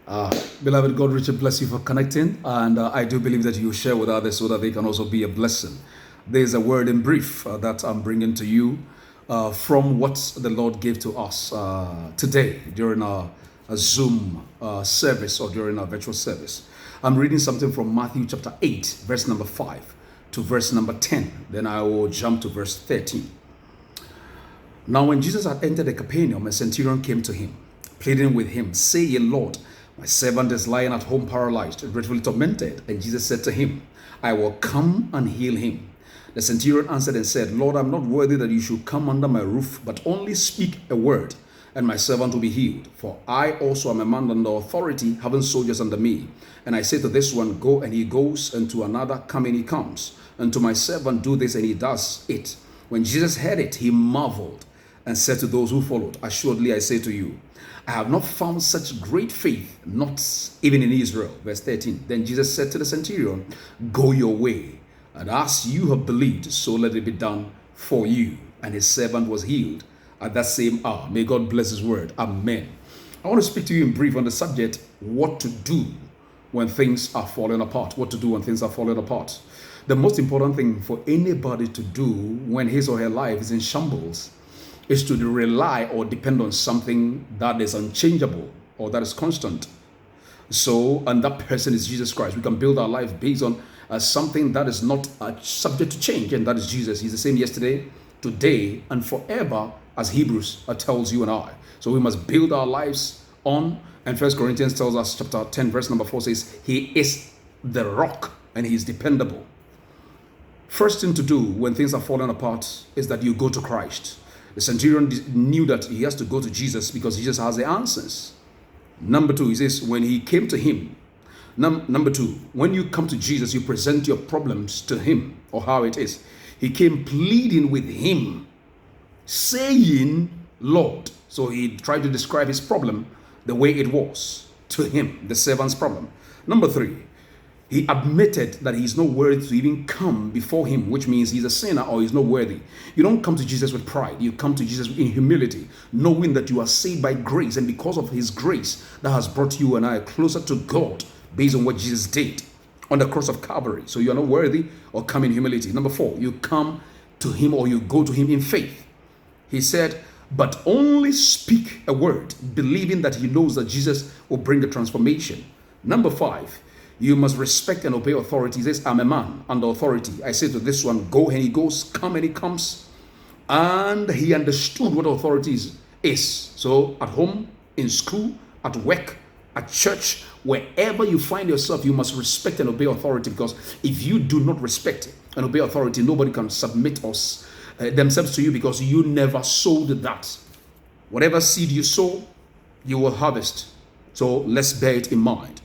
Beloved, God richly bless you for connecting, and I do believe that you share with others so that they can also be a blessing. There's a word in brief that I'm bringing to you from what the Lord gave to us today during a Zoom service or during our virtual service. I'm reading something from Matthew chapter 8, verse number 5 to verse number 10. Then I will jump to verse 13. Now, when Jesus had entered the Capernaum, a centurion came to him, pleading with him, saying, Lord, my servant is lying at home paralyzed, dreadfully tormented. And Jesus said to him, I will come and heal him. The centurion answered and said, Lord, I'm not worthy that you should come under my roof, but only speak a word, and my servant will be healed. For I also am a man under authority, having soldiers under me. And I say to this one, go, and he goes, and to another, come, and he comes. And to my servant, do this, and he does it. When Jesus heard it, he marveled and said to those who followed, assuredly I say to you, I have not found such great faith, not even in Israel. Verse 13. Then Jesus said to the centurion, go your way, and as you have believed, so let it be done for you. And his servant was healed at that same hour. May God bless his word. Amen. I want to speak to you in brief on the subject, what to do when things are falling apart. What to do when things are falling apart. The most important thing for anybody to do when his or her life is in shambles is to rely or depend on something that is unchangeable or that is constant. So, and that person is Jesus Christ. We can build our life based on something that is not subject to change, and that is Jesus. He's the same yesterday, today, and forever, as Hebrews tells you and I. So we must build our lives on, and First Corinthians tells us, chapter 10, verse number 4 says, He is the rock, and He is dependable. First thing to do when things are falling apart is that you go to Christ. The centurion knew that he has to go to Jesus because Jesus has the answers. Number two, he says, when he came to him, number two, when you come to Jesus, you present your problems to him, or how it is. He came pleading with him, saying, Lord. So he tried to describe his problem the way it was to him, the servant's problem. Number three, he admitted that he's not worthy to even come before him, which means he's a sinner or he's not worthy. You don't come to Jesus with pride. You come to Jesus in humility, knowing that you are saved by grace, and because of his grace that has brought you and I closer to God based on what Jesus did on the cross of Calvary. So you are not worthy, or come in humility. Number four, you come to him or you go to him in faith. He said, but only speak a word, believing that he knows that Jesus will bring the transformation. Number five, you must respect and obey authority. He says, I'm a man under authority. I say to this one, go, and he goes, come, and he comes. And he understood what authority is. So at home, in school, at work, at church, wherever you find yourself, you must respect and obey authority, because if you do not respect and obey authority, nobody can submit themselves to you, because you never sowed that. Whatever seed you sow, you will harvest. So let's bear it in mind.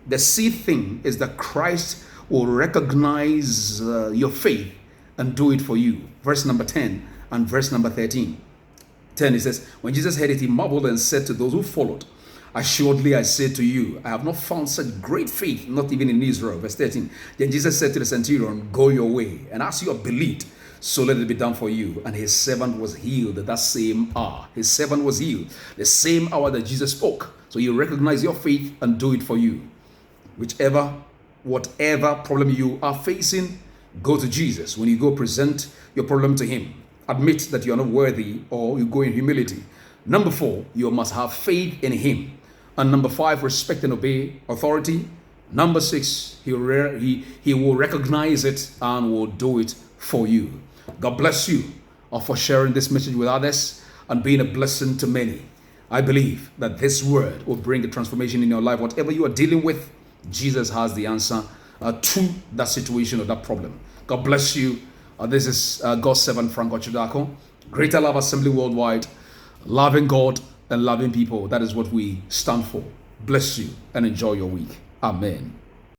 The seed thing is that Christ will recognize your faith and do it for you. Verse number 10 and verse number 13. 10, it says, when Jesus heard it, he marveled and said to those who followed, assuredly I say to you, I have not found such great faith, not even in Israel. Verse 13. Then Jesus said to the centurion, go your way, and as you have believed, so let it be done for you. And his servant was healed at that same hour. His servant was healed the same hour that Jesus spoke. So you recognize your faith and do it for you. Whatever problem you are facing, go to Jesus. When you go, present your problem to him. Admit that you are not worthy, or you go in humility. Number four, you must have faith in him. And number five, respect and obey authority. Number six, he will recognize it and will do it for you. God bless you for sharing this message with others and being a blessing to many. I believe that this word will bring a transformation in your life. Whatever you are dealing with, Jesus has the answer to that situation or that problem. God bless you. This is God's servant, Frank Ochudako. Greater Love Assembly Worldwide. Loving God and loving people. That is what we stand for. Bless you and enjoy your week. Amen.